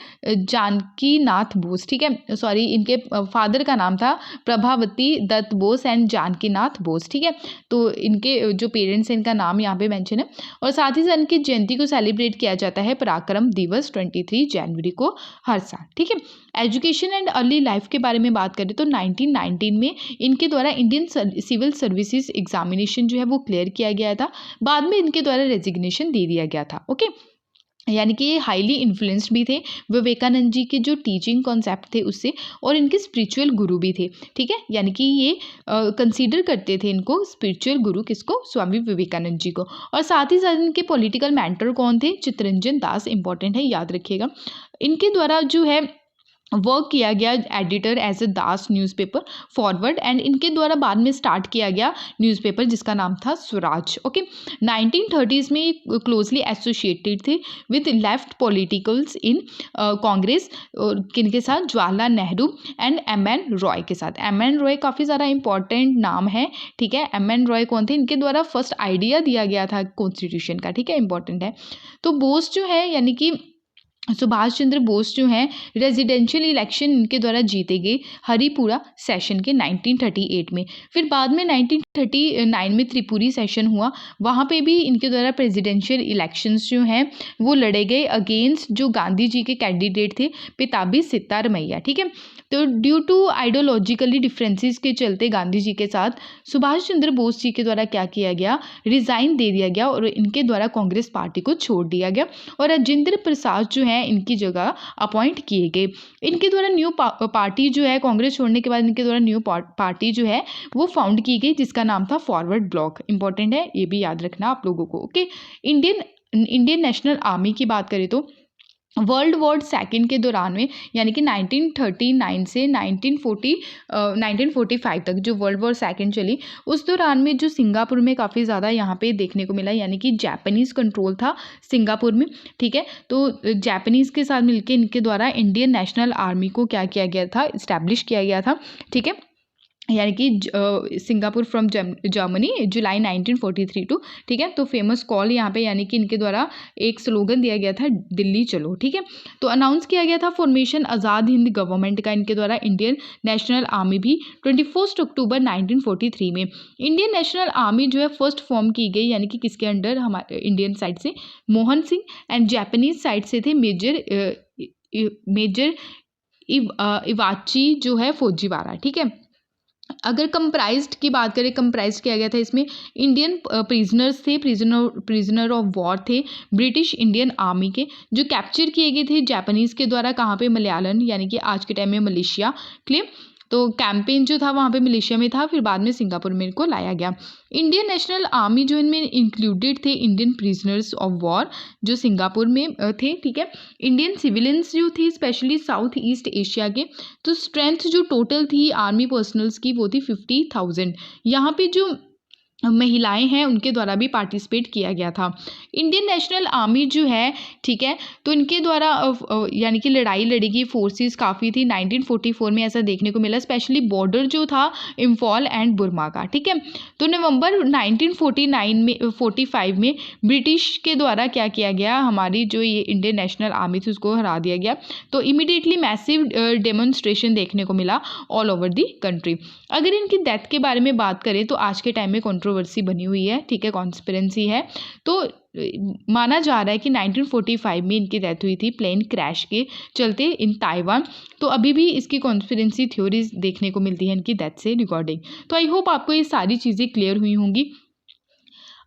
जानकी नाथ बोस, ठीक है। सॉरी, इनके फादर का नाम था प्रभावती दत्त बोस एंड जानकी नाथ बोस, ठीक है। तो इनके जो पेरेंट्स हैं इनका नाम यहाँ पे मेंशन है और साथ ही साथ इनकी जयंती को सेलिब्रेट किया जाता है पराक्रम दिवस 23 जनवरी को हर साल, ठीक है। एजुकेशन एंड अर्ली लाइफ के बारे में बात करें तो 1919 में इनके द्वारा इंडियन सिविल सर्विसेज एग्जामिनेशन जो है वो क्लियर किया गया था। बाद में इनके द्वारा रेजिग्नेशन दे दिया गया था, ओके। यानी कि ये हाईली इन्फ्लुएंस्ड भी थे विवेकानंद जी के जो टीचिंग कॉन्सेप्ट थे उससे और इनके स्पिरिचुअल गुरु भी थे, ठीक है। यानी कि ये कंसीडर करते थे इनको स्पिरिचुअल गुरु, किसको, स्वामी विवेकानंद जी को। और साथ ही साथ इनके पॉलिटिकल मेंटर कौन थे, चित्तरंजन दास, इंपॉर्टेंट है, याद रखिएगा। इनके द्वारा जो है वर्क किया गया editor as a Das newspaper Forward and इनके द्वारा बाद में स्टार्ट किया गया न्यूज़पेपर जिसका नाम था स्वराज, ओके। 1930s में क्लोजली एसोसिएटेड थे विद लेफ्ट पॉलिटिकल्स इन कांग्रेस, किनके साथ, जवाहरलाल नेहरू एंड एम.एन. रॉय के साथ। एम.एन. रॉय काफ़ी ज़्यादा इंपॉर्टेंट नाम है, ठीक है। एम.एन. रॉय कौन थे, इनके द्वारा फर्स्ट आइडिया दिया गया था कॉन्स्टिट्यूशन का, ठीक है, इंपॉर्टेंट है। तो बोस जो है यानी कि सुभाष चंद्र बोस जो हैं रेजिडेंशियल इलेक्शन इनके द्वारा जीते गए हरिपुरा सेशन के 1938 में। फिर बाद में 1939 में त्रिपुरी सेशन हुआ, वहाँ पे भी इनके द्वारा प्रेसिडेंशियल इलेक्शंस जो हैं वो लड़े गए अगेंस्ट जो गांधी जी के कैंडिडेट थे पिताबी सित्तारमैया, ठीक है। तो ड्यू टू आइडियोलॉजिकली डिफरेंसेस के चलते गांधी जी के साथ सुभाष चंद्र बोस जी के द्वारा क्या किया गया, रिज़ाइन दे दिया गया और इनके द्वारा कांग्रेस पार्टी को छोड़ दिया गया और राजेंद्र प्रसाद जो है इनकी जगह अपॉइंट किए गए। इनके द्वारा न्यू पार्टी जो है, कांग्रेस छोड़ने के बाद इनके द्वारा न्यू पार्टी जो है वो फाउंड की गई, जिसका नाम था फॉरवर्ड ब्लॉक। इंपॉर्टेंट है, ये भी याद रखना आप लोगों को। ओके, इंडियन नेशनल आर्मी की बात करें तो वर्ल्ड वॉर सेकेंड के दौरान में, यानी कि 1939 से 1945 तक जो वर्ल्ड वॉर सेकेंड चली, उस दौरान में जो सिंगापुर में काफ़ी ज़्यादा यहाँ पे देखने को मिला, यानी कि जापानीज़ कंट्रोल था सिंगापुर में। ठीक है, तो जापानीज़ के साथ मिलकर इनके द्वारा इंडियन नेशनल आर्मी को क्या किया गया था, इस्टेब्लिश किया गया था। ठीक है, यानी कि Singapore from Germany, July 1943 to. ठीक है, तो फेमस कॉल यहाँ पे, यानी कि इनके द्वारा एक स्लोगन दिया गया था, दिल्ली चलो। ठीक है, तो अनाउंस किया गया था फॉर्मेशन आज़ाद हिंद गवर्नमेंट का इनके द्वारा, इंडियन नेशनल आर्मी भी 21 अक्टूबर 1943 में। इंडियन नेशनल आर्मी जो है फर्स्ट फॉर्म की गई, यानी कि किसके अंडर, हमारे इंडियन साइड से Mohan Singh and Japanese side से थे मेजर इवाची जो है फौजीवारा। ठीक है, अगर कंप्राइज्ड की बात करें, कंप्राइज किया गया था इसमें इंडियन प्रिजनर्स थे, प्रिजनर ऑफ वॉर थे ब्रिटिश इंडियन आर्मी के, जो कैप्चर किए गए थे जापानीज़ के द्वारा। कहाँ पे, मलयालम, यानी कि आज के टाइम में मलेशिया। क्लियर, तो कैंपेन जो था वहाँ पे मलेशिया में था, फिर बाद में सिंगापुर में इनको लाया गया। इंडियन नेशनल आर्मी जो इनमें इंक्लूडेड थे इंडियन प्रिजनर्स ऑफ वॉर जो सिंगापुर में थे। ठीक है, इंडियन सिविलियंस जो थी स्पेशली साउथ ईस्ट एशिया के, तो स्ट्रेंथ जो टोटल थी आर्मी पर्सनल्स की वो थी 50,000। यहाँ पे जो महिलाएं हैं उनके द्वारा भी पार्टिसिपेट किया गया था। इंडियन नेशनल आर्मी जो है, ठीक है, तो इनके द्वारा यानी कि लड़ाई लड़ी गई फोर्सेस काफ़ी थी 1944 में, ऐसा देखने को मिला, स्पेशली बॉर्डर जो था इम्फॉल एंड बुर्मा का। ठीक है, तो नवंबर 1945 में ब्रिटिश के द्वारा क्या किया गया, हमारी जो ये इंडियन नेशनल आर्मी थी उसको हरा दिया गया। तो इमीडिएटली मैसिव डेमोन्स्ट्रेशन देखने को मिला ऑल ओवर दी कंट्री। अगर इनकी डेथ के बारे में बात करें तो आज के टाइम में कंट्रोवर्सी बनी हुई है। ठीक है, कॉन्स्पिरेंसी है, तो माना जा रहा है कि 1945 में इनकी डेथ हुई थी प्लेन क्रैश के चलते इन ताइवान। तो अभी भी इसकी कॉन्स्पिरेंसी थ्योरीज देखने को मिलती है इनकी डेथ से रिकॉर्डिंग। तो आई होप आपको ये सारी चीज़ें क्लियर हुई होंगी।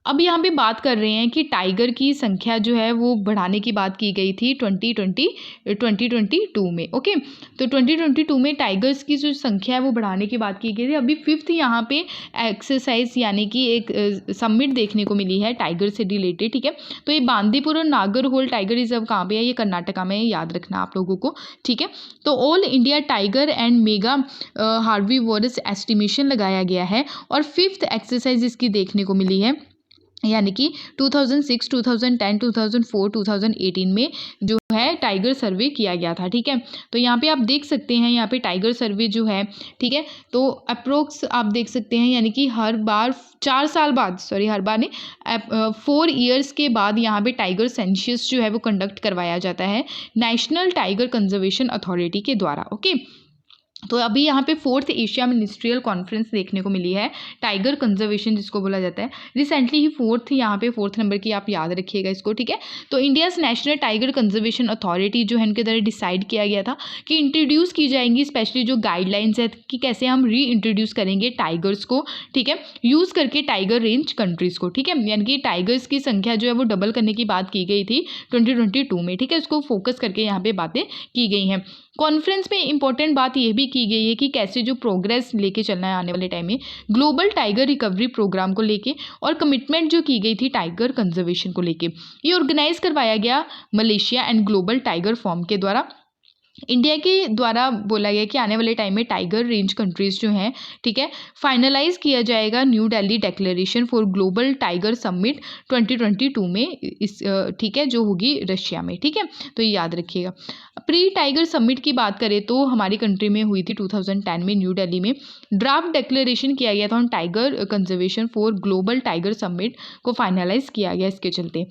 अब यहाँ पे बात कर रहे हैं कि टाइगर की संख्या जो है वो बढ़ाने की बात की गई थी 2022 में। ओके, तो 2022 में टाइगर्स की जो संख्या है वो बढ़ाने की बात की गई थी। अभी 5th यहाँ पे एक्सरसाइज यानी कि एक समिट देखने को मिली है टाइगर से रिलेटेड। ठीक है, तो ये बांदीपुर और नागरहोल टाइगर रिजर्व कहाँ पे है, ये कर्नाटका में, याद रखना आप लोगों को। ठीक है, तो all India tiger and mega herbivores estimation लगाया गया है और 5th एक्सरसाइज इसकी देखने को मिली है, यानी कि 2006, 2010, 2004, 2018 में जो है टाइगर सर्वे किया गया था। ठीक है, तो यहाँ पे आप देख सकते हैं, यहाँ पे टाइगर सर्वे जो है, ठीक है, तो अप्रोक्स आप देख सकते हैं, यानी कि हर बार 4 साल बाद, सॉरी हर बार नहीं, 4 ईयर्स के बाद यहाँ पे टाइगर सेंसस जो है वो कंडक्ट करवाया जाता है नेशनल टाइगर कंजर्वेशन अथॉरिटी के द्वारा। ओके, तो अभी यहाँ पे 4th एशिया मिनिस्ट्रियल कॉन्फ्रेंस देखने को मिली है टाइगर कंजर्वेशन जिसको बोला जाता है। रिसेंटली ही 4th यहाँ पे 4th नंबर की आप याद रखिएगा इसको। ठीक है, तो India's national tiger conservation authority जो है इनके द्वारा डिसाइड किया गया था कि इंट्रोड्यूस की जाएंगी स्पेशली जो गाइडलाइंस है कि कैसे हम री इंट्रोड्यूस करेंगे टाइगर्स को। ठीक है, यूज़ करके टाइगर रेंज कंट्रीज़ को। ठीक है, यानी कि टाइगर्स की संख्या जो है वो डबल करने की बात की गई थी 2022 में। ठीक है, इसको फोकस करके यहाँ पे बातें की गई हैं। कॉन्फ्रेंस में इंपॉर्टेंट बात यह भी की गई है कि कैसे जो प्रोग्रेस लेके चलना है आने वाले टाइम में ग्लोबल टाइगर रिकवरी प्रोग्राम को लेके, और कमिटमेंट जो की गई थी टाइगर कंजर्वेशन को लेके। ये ऑर्गेनाइज करवाया गया Malaysia and global tiger form के द्वारा। इंडिया के द्वारा बोला गया कि आने वाले टाइम में टाइगर रेंज कंट्रीज़ जो हैं, ठीक है, फाइनलाइज किया जाएगा new Delhi declaration for global tiger summit 2022 में, इस ठीक है, जो होगी रशिया में। ठीक है, तो ये याद रखिएगा। प्री टाइगर समिट की बात करें तो हमारी कंट्री में हुई थी 2010 में न्यू दिल्ली में। ड्राफ्ट डिक्लेरेशन किया गया था on tiger conservation for global tiger summit को फाइनलाइज किया गया। इसके चलते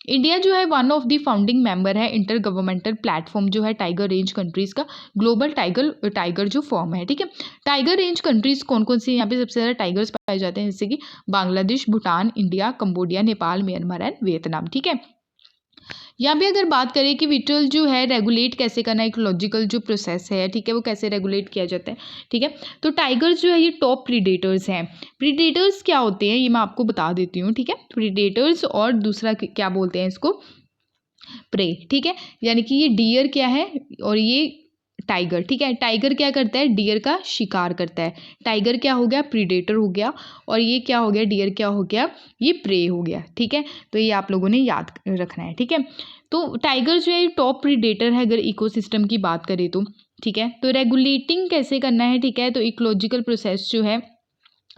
इंडिया जो है one of the founding member है इंटर गवर्नमेंटल प्लेटफॉर्म जो है टाइगर रेंज कंट्रीज़ का, ग्लोबल टाइगर जो फॉर्म है। ठीक है, टाइगर रेंज कंट्रीज़ कौन कौन सी यहाँ पे सबसे ज़्यादा टाइगर्स पाए जाते हैं, जैसे कि Bangladesh, Bhutan, India, Cambodia, Nepal, Myanmar and Vietnam. ठीक है, यहाँ पे अगर बात करें कि विट्रल जो है रेगुलेट कैसे करना है, इकोलॉजिकल जो प्रोसेस है, ठीक है, वो कैसे रेगुलेट किया जाता है, ठीक है। तो टाइगर्स जो है ये टॉप प्रीडेटर्स हैं। प्रीडेटर्स क्या होते हैं ये मैं आपको बता देती हूँ, ठीक है। प्रीडेटर्स और दूसरा क्या बोलते हैं इसको, प्रे, ठीक है। यानी कि ये डियर क्या है और ये टाइगर, ठीक है। टाइगर क्या करता है, डियर का शिकार करता है। टाइगर क्या हो गया, प्रीडेटर हो गया, और ये क्या हो गया, डियर क्या हो गया, ये प्रे हो गया, ठीक है। तो ये आप लोगों ने याद रखना है, ठीक है। तो टाइगर जो है टॉप प्रीडेटर है अगर इकोसिस्टम की बात करें तो, ठीक है। तो रेगुलेटिंग कैसे करना है, ठीक है। तो इकोलॉजिकल प्रोसेस जो है,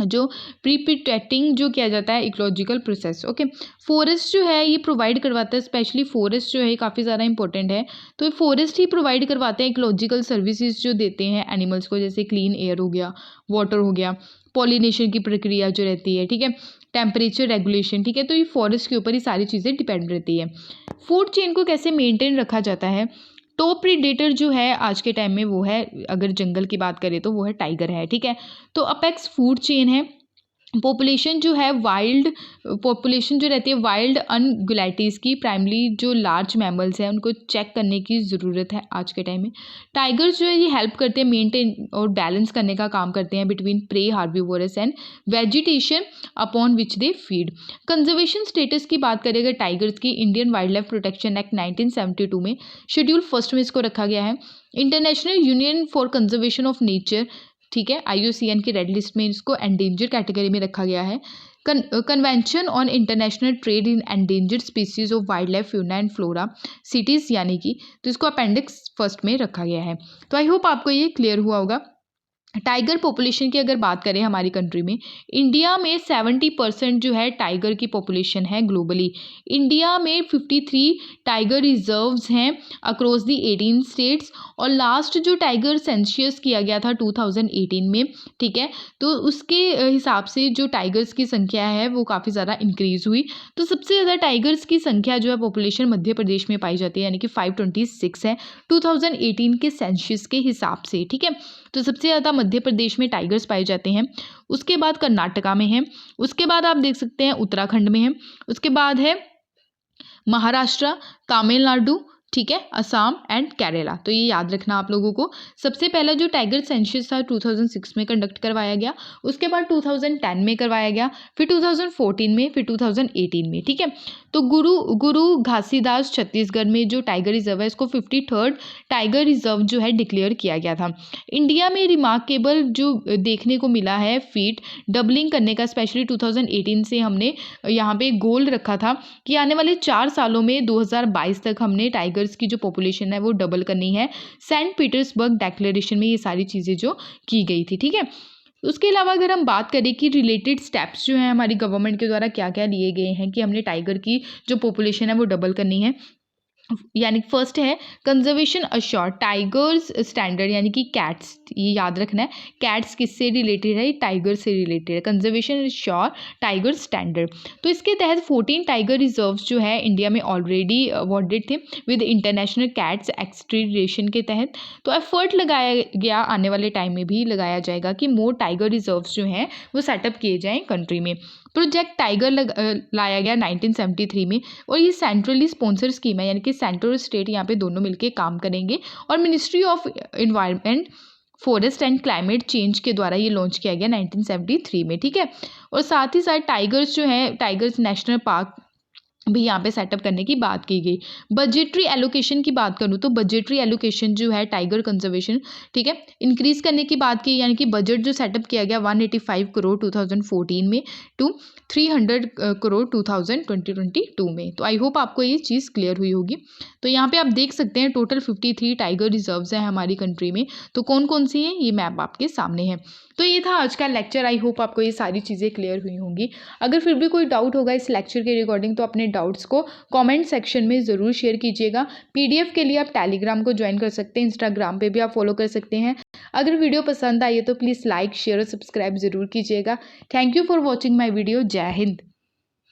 जो प्रीपिटेटिंग जो किया जाता है इकोलॉजिकल प्रोसेस, ओके। फॉरेस्ट जो है ये प्रोवाइड करवाता है, स्पेशली फॉरेस्ट जो है काफ़ी ज़्यादा इंपॉर्टेंट है। तो ये फॉरेस्ट ही प्रोवाइड करवाते हैं इकोलॉजिकल सर्विसेज जो देते हैं एनिमल्स को, जैसे क्लीन एयर हो गया, वाटर हो गया, पॉलिनेशन की प्रक्रिया जो रहती है, ठीक है, टेम्परेचर रेगुलेशन, ठीक है। तो ये फॉरेस्ट के ऊपर ही सारी चीज़ें डिपेंड रहती है। फूड चेन को कैसे मेंटेन रखा जाता है, टॉप प्रीडेटर जो है आज के टाइम में वो है, अगर जंगल की बात करें तो वो है टाइगर है, ठीक है। तो अपेक्स फूड चेन है। पॉपुलेशन जो है वाइल्ड, पॉपुलेशन जो रहती है वाइल्ड अनगुलाइटीज़ की, प्राइमली जो लार्ज मैमल्स हैं उनको चेक करने की ज़रूरत है आज के टाइम में। टाइगर्स जो है ये हेल्प करते हैं मेंटेन और बैलेंस करने का काम करते हैं between prey, herbivorous and vegetation upon which they feed. Conservation status की बात करें अगर टाइगर्स की, Indian wildlife protection act 1972 में शेड्यूल फर्स्ट में इसको रखा गया है। International union for conservation of nature, ठीक है, IUCN की रेड लिस्ट में इसको एंडेंजर कैटेगरी में रखा गया है। Convention on international trade in endangered species of wild life fauna and flora cities, यानी कि तो इसको अपेंडिक्स फर्स्ट में रखा गया है। तो आई होप आपको ये क्लियर हुआ होगा। टाइगर पॉपुलेशन की अगर बात करें हमारी कंट्री में, इंडिया में 70% जो है टाइगर की पॉपुलेशन है ग्लोबली। इंडिया में 53 टाइगर रिजर्व्स हैं अक्रॉस दी 18 स्टेट्स, और लास्ट जो टाइगर सेंसस किया गया था 2018 में, ठीक है, तो उसके हिसाब से जो टाइगर्स की संख्या है वो काफ़ी ज़्यादा इंक्रीज़ हुई। तो सबसे ज़्यादा टाइगर्स की संख्या जो है पॉपुलेशन मध्य प्रदेश में पाई जाती है, यानी कि 526 है 2018 के सेंसस के हिसाब से, ठीक है। तो सबसे ज़्यादा मध्य प्रदेश में टाइगर्स पाए जाते हैं। उसके बाद कर्नाटका में है, उसके बाद आप देख सकते हैं उत्तराखंड में है, उसके बाद है महाराष्ट्र, तमिलनाडु, ठीक है, असम एंड केरला। तो ये याद रखना आप लोगों को। सबसे पहला जो टाइगर सेंसस था 2006 में कंडक्ट करवाया गया, उसके बाद 2010 में करवाया गया, फिर 2014 में, फिर 2018 में, ठीक है। तो गुरु घासीदास छत्तीसगढ़ में जो टाइगर रिजर्व है इसको 53rd टाइगर रिजर्व जो है डिक्लेयर किया गया था। इंडिया में रिमार्केबल जो देखने को मिला है फीट डबलिंग करने का, स्पेशली 2018 से हमने यहाँ पे गोल रखा था कि आने वाले 4 सालों में 2022 तक हमने टाइगर्स की जो पॉपुलेशन है वो डबल करनी है। सेंट पीटर्सबर्ग डिक्लेरेशन में ये सारी चीज़ें जो की गई थी, ठीक है। उसके अलावा अगर हम बात करें कि रिलेटेड स्टेप्स जो हैं हमारी गवर्नमेंट के द्वारा क्या क्या लिए गए हैं कि हमने टाइगर की जो पॉपुलेशन है वो डबल करनी है, यानी फर्स्ट है कंजर्वेशन अश्योर टाइगर्स स्टैंडर्ड, यानी कि कैट्स, ये याद रखना है, कैट्स किससे रिलेटेड है, टाइगर से रिलेटेड है, कंजर्वेशन अश्योर टाइगर स्टैंडर्ड। तो इसके तहत 14 टाइगर रिजर्व्स जो है इंडिया में ऑलरेडी अवॉर्डेड थे विद इंटरनेशनल कैट्स एक्सट्रीडेशन के तहत। तो एफर्ट लगाया गया, आने वाले टाइम में भी लगाया जाएगा कि मोर टाइगर रिजर्व्स जो हैं वो सेटअप किए जाएँ कंट्री में। प्रोजेक्ट टाइगर लाया गया 1973 में, और ये सेंट्रली स्पॉन्सर स्कीम है, यानी कि सेंट्रल और स्टेट यहाँ पे दोनों मिलकर काम करेंगे, और ministry of environment, forest and climate change के द्वारा ये लॉन्च किया गया 1973 में, ठीक है। और साथ ही साथ टाइगर्स जो है, टाइगर्स नेशनल पार्क भी यहाँ पे सेटअप करने की बात की गई। बजटरी एलोकेशन की बात करूँ तो बजटरी एलोकेशन जो है टाइगर कंजर्वेशन, ठीक है, इंक्रीज करने की बात की, यानी कि बजट जो सेटअप किया गया 185 करोड़ 2014 में टू 300 करोड़ 2022 में। तो आई होप आपको ये चीज़ क्लियर हुई होगी। तो यहाँ पे आप देख सकते हैं टोटल 53 टाइगर रिजर्व्स हैं हमारी कंट्री में। तो कौन कौन सी हैं ये मैप आपके सामने है। तो ये था आज का लेक्चर। आई होप आपको ये सारी चीज़ें क्लियर हुई होंगी। अगर फिर भी कोई डाउट होगा इस लेक्चर के रिगार्डिंग तो अपने डाउट्स को कमेंट सेक्शन में ज़रूर शेयर कीजिएगा। PDF के लिए आप टेलीग्राम को ज्वाइन कर सकते हैं, इंस्टाग्राम पे भी आप फॉलो कर सकते हैं। अगर वीडियो पसंद आई है तो प्लीज़ लाइक, शेयर और सब्सक्राइब ज़रूर कीजिएगा। Thank you for watching my video. जय हिंद।